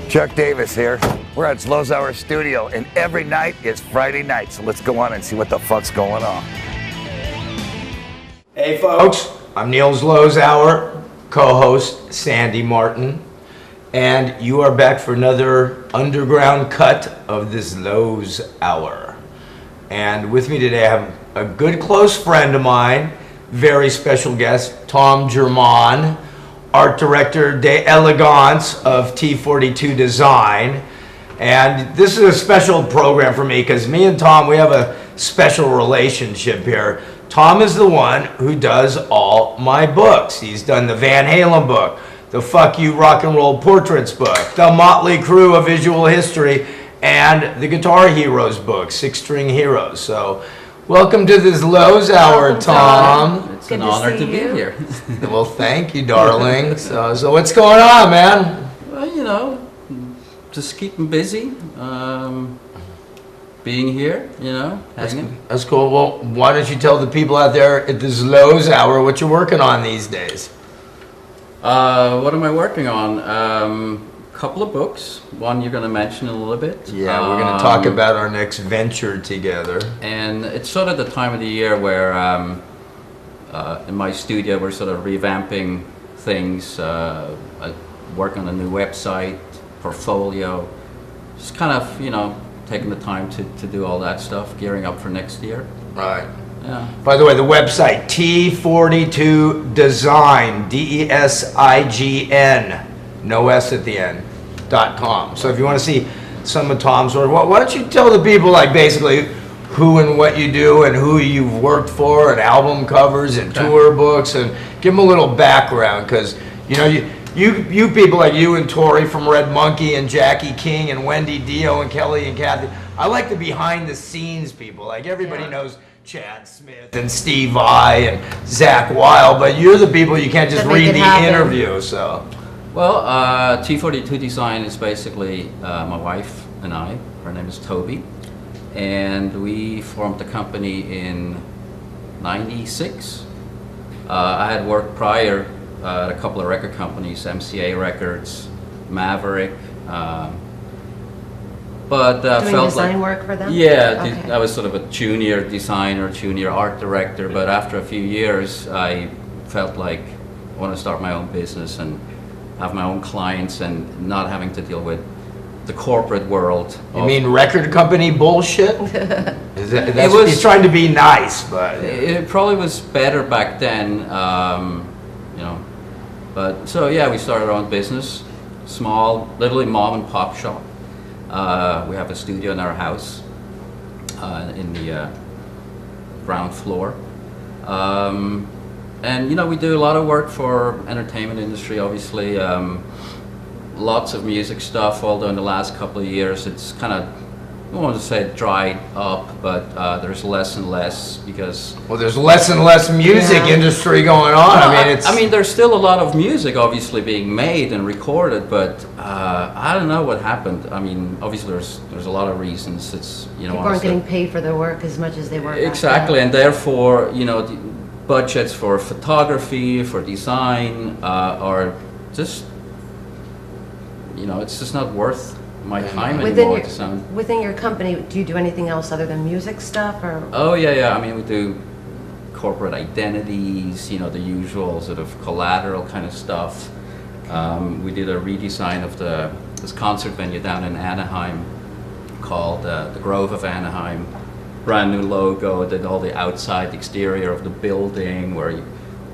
Chuck Davis here. We're at Zloz Hour studio, and every night is Friday night, so let's go on and see what the fuck's going on. Hey folks, I'm Neil Zloz Hour, co-host Sandy Martin, and you are back for another underground cut of this Zloz Hour. And with me today I have a good close friend of mine, very special guest, Tom Jermann, art director de elegance of T42 Design. And this is a special program for me because me and Tom, we have a special relationship here. Tom is the one who does all my books. He's done the Van Halen book, the Fuck You Rock and Roll Portraits book, the Motley Crue of Visual History, and the Guitar Heroes book, Six String Heroes. So welcome to this Zloz Hour, Tom. It's an honor to be here. Well, thank you, darling. So what's going on, man? Well, you know, just keeping busy, being here, you know, hanging. That's cool. Well, why don't you tell the people out there at the Zloz Hour what you're working on these days? What am I working on? Couple of books. One you're going to mention in a little bit. Yeah, we're going to talk about our next venture together. And it's sort of the time of the year where in my studio we're sort of revamping things, working on a new website, portfolio, just kind of, you know, taking the time to do all that stuff, gearing up for next year. Right. Yeah. By the way, the website, T42 Design, DESIGN, no S at the end, .com. So if you want to see some of Tom's work, why don't you tell the people, like, basically who and what you do and who you've worked for and album covers and tour books, and give them a little background, because, you know, you people like you and Tori from Red Monkey and Jackie King and Wendy Dio and Kelly and Kathy, I like the behind the scenes people. Like, everybody knows Chad Smith and Steve Vai and Zach Wilde, but you're the people you can't just read the interview. So, well, T42 Design is basically my wife and I. Her name is Toby, and we formed the company in '96. I had worked prior at a couple of record companies, MCA Records, Maverick, but doing felt design like work for them? Yeah, Okay. I was sort of a junior designer, junior art director, but after a few years I felt like I want to start my own business and have my own clients and not having to deal with the corporate world. you mean record company bullshit? He's trying to be nice, but it probably was better back then, you know. But so yeah, we started our own business, small, literally mom and pop shop. We have a studio in our house in the ground floor. And you know, we do a lot of work for entertainment industry, obviously. Lots of music stuff, although in the last couple of years it's kind of, I don't want to say dried up, but there's less and less because... well, there's less and less music industry going on. No, I mean, there's still a lot of music obviously being made and recorded, but I don't know what happened. I mean, obviously there's a lot of reasons. It's, you know, People aren't getting paid for their work as much as they were back exactly, then. and therefore, you know, the budgets for photography, for design are just, you know, it's just not worth my time anymore. Within your company, do you do anything else other than music stuff, or? Oh yeah. I mean, we do corporate identities, you know, the usual sort of collateral kind of stuff. We did a redesign of this concert venue down in Anaheim called the Grove of Anaheim. Brand new logo, did all the outside exterior of the building where you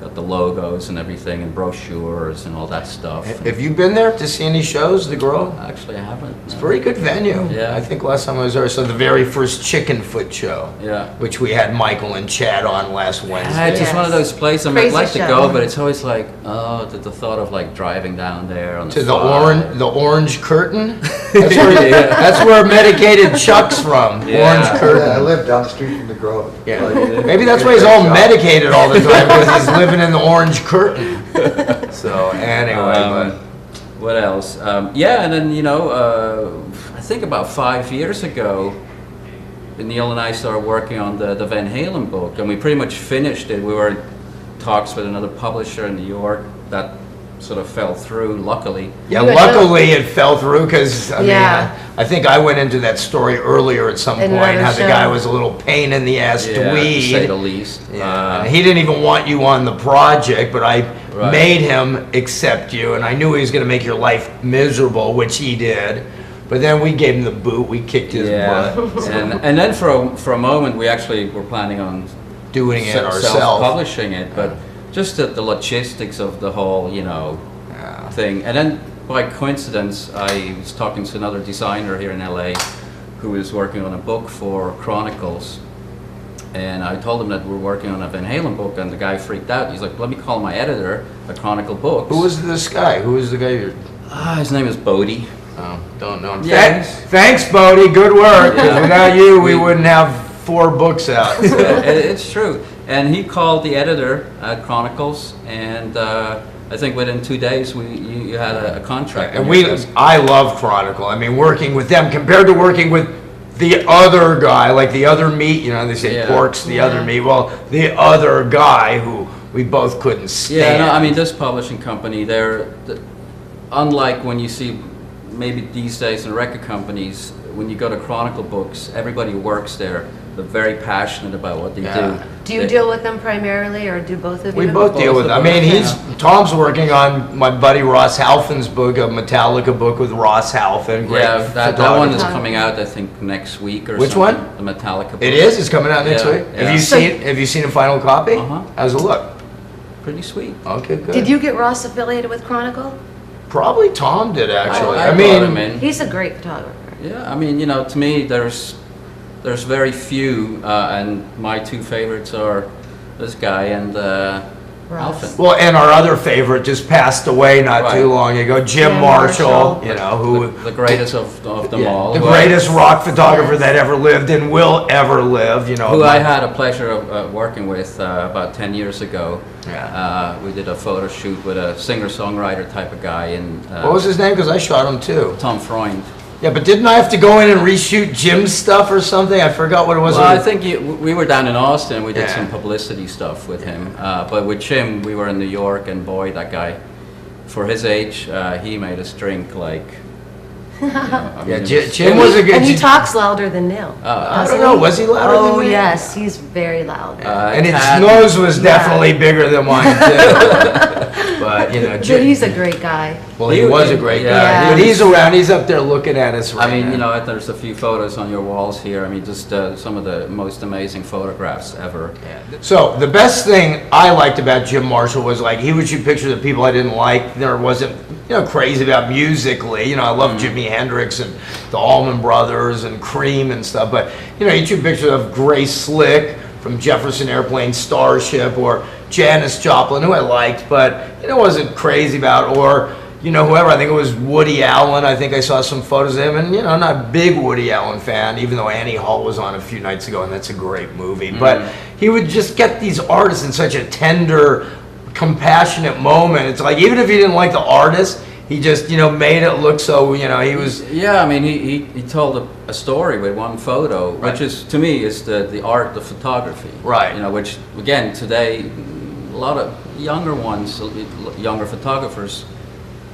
got the logos and everything and brochures and all that stuff. have you been there to see any shows, The Grove? Actually, I haven't. It's a very good venue. Yeah. I think last time I was there, so the very first Chicken Foot show. Yeah. Which we had Michael and Chad on last Wednesday. It's just one of those places I'd Crazy like to show. go, but it's always like, oh, the thought of like driving down there on To the the orange curtain. That's where medicated Chuck's from. Yeah. Orange curtain. Yeah, I live down the street from the Grove. Yeah. Maybe that's why he's all medicated all the time, because he's living in the orange curtain. So anyway, what else? Yeah, and then, you know, I think about 5 years ago, Neil and I started working on the Van Halen book, and we pretty much finished it. We were in talks with another publisher in New York that sort of fell through, luckily. Yeah, You had luckily it fell through because Yeah. I think I went into that story earlier at some In point. another How the show. guy was a little pain in the ass Yeah, to say the dweeb. least. Yeah. He didn't even want you on the project, but I Right. made him accept you, and I knew he was going to make your life miserable, which he did. But then we gave him the boot. We kicked his butt. and then for a moment we actually were planning on Doing it ourselves. self-publishing it, but just the logistics of the whole, thing. And then by coincidence, I was talking to another designer here in LA who was working on a book for Chronicles. And I told him that we're working on a Van Halen book, and the guy freaked out. He's like, let me call my editor at Chronicle Books. Who was this guy? Who was the guy you're... His name is Bodie. Oh, don't know him. Yeah. Thanhanks, Bodie. Good work. 'Cause Yeah. without you, we wouldn't have 4 books out. So. It's true. And he called the editor at Chronicles, and I think within 2 days you had a contract. And on your desk. I love Chronicle. I mean, working with them compared to working with the other guy, like the other meat, they say Yeah. pork's the other meat. Well, the other guy who we both couldn't stand. Yeah, no, I mean, this publishing company, unlike when you see maybe these days in record companies, when you go to Chronicle Books, everybody who works there, they're very passionate about what they do. Do you deal with them primarily, or do both of you? We both deal with it. I mean, Tom's working on my buddy Ross Halfin's book, a Metallica book with Ross Halfin. Great Yeah, that one photographer. is coming out, I think, next week or Which something. one? The Metallica book. It is? It's coming out next Yeah, week? yeah. Have you seen a final copy? Uh-huh. How's it look? Pretty sweet. Okay, good. Did you get Ross affiliated with Chronicle? Probably Tom did, actually. I I brought him mean, in. He's a great photographer. Yeah, I mean, to me, there's very few, and my 2 favorites are this guy and Ross. Alfin. well, and our other favorite just passed away not Right. too long ago, Jim Jim Marshall, Marshall. who... The greatest of them yeah, all. the who greatest rock photographer Yes. that ever lived and will ever live, who I had a pleasure of working with about 10 years ago. Yeah. We did a photo shoot with a singer-songwriter type of guy, and What was his name? Because I shot him too. Tom Freund. Yeah, but didn't I have to go in and reshoot Jim's stuff or something? I forgot what it was. Well, I think we were down in Austin. We did Yeah. some publicity stuff with him. But with Jim, we were in New York, and boy, that guy, for his age, he made us drink like... Yeah, Jim was a good... And he talks louder than Neil. I doesn't don't know, he? was he louder Oh, than me? yes, he's very loud. And his Tad- nose was Yeah. definitely bigger than mine too. But But Jim, he's a great guy. well, he was a great guy. Yeah. But he's around. He's up there looking at us right I mean, now. there's a few photos on your walls here. I mean, just some of the most amazing photographs ever. So the best thing I liked about Jim Marshall was like he would shoot pictures of people I didn't like. There wasn't crazy about musically. I love Jimi Hendrix and the Allman Brothers and Cream and stuff. But he'd shoot pictures of Grace Slick from Jefferson Airplane Starship or Janis Joplin, who I liked, but wasn't crazy about, or whoever. I think it was Woody Allen. I think I saw some photos of him, and I'm not a big Woody Allen fan, even though Annie Hall was on a few nights ago, and that's a great movie. But he would just get these artists in such a tender, compassionate moment. It's like even if he didn't like the artist, he just made it look so. He was. Yeah, I mean, he told a story with one photo, Right. which is to me is the art of photography. Right. Which again today, a lot of younger photographers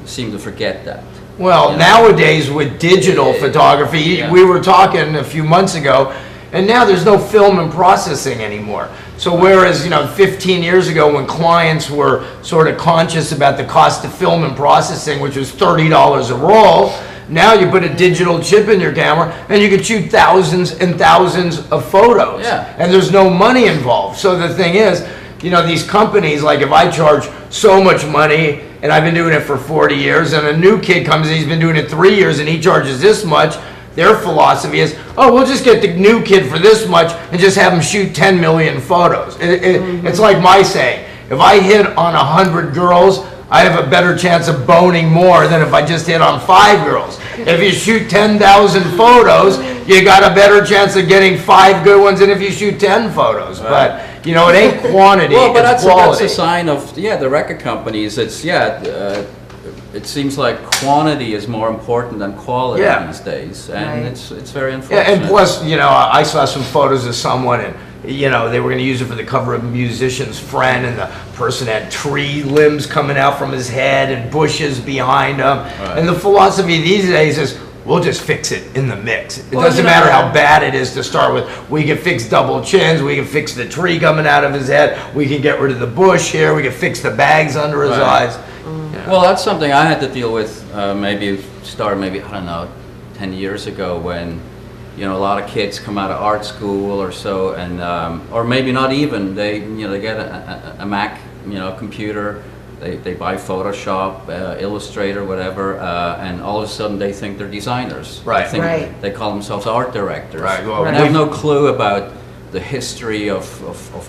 seem to forget that. Well, nowadays with digital photography, Yeah. we were talking a few months ago, and now there's no film and processing anymore. So whereas, 15 years ago when clients were sort of conscious about the cost of film and processing, which was $30 a roll, now you put a digital chip in your camera and you can shoot thousands and thousands of photos. Yeah. And there's no money involved. So the thing is, these companies, like if I charge so much money and I've been doing it for 40 years and a new kid comes in, he's been doing it 3 years and he charges this much, their philosophy is, oh, we'll just get the new kid for this much and just have him shoot 10 million photos. It's like my saying, if I hit on 100 girls, I have a better chance of boning more than if I just hit on 5 girls. If you shoot 10,000 photos, you got a better chance of getting 5 good ones than if you shoot 10 photos. But, it ain't quantity, Well, but it's that's quality. a sign of the record companies. It's it seems like quantity is more important than quality Yeah. these days, and Right. it's very Yeah, unfortunate. and plus, I saw some photos of someone, and you know, they were going to use it for the cover of Musician's Friend, and the person had tree limbs coming out from his head and bushes behind him. Right. And the philosophy these days is, we'll just fix it in the mix. It Well, doesn't you know, matter how bad it is to start with. We can fix double chins. We can fix the tree coming out of his head. We can get rid of the bush here. We can fix the bags under his Right. eyes. Well, that's something I had to deal with. Maybe I don't know, 10 years ago, when you know a lot of kids come out of art school or so, and or maybe not even. They get a Mac, computer. They buy Photoshop, Illustrator, whatever, and all of a sudden they think they're designers. Right. Right. They call themselves art directors. Right, well, and they have no clue about the history of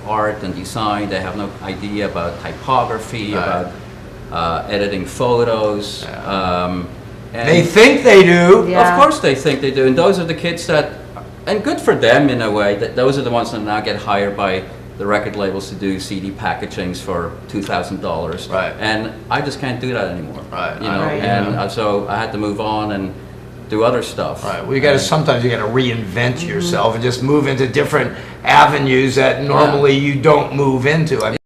art and design. They have no idea about typography, Right. about editing photos. And They think they do. Yeah. of course they think they do, and those are the kids that, and good for them in a way, that those are the ones that now get hired by the record labels to do CD packagings for $2,000. Right. And I just can't do that anymore. Right. You know, Right. and so I had to move on and do other stuff. Right. Well, you got to sometimes you got to reinvent yourself and just move into different avenues that normally you don't move into. I mean,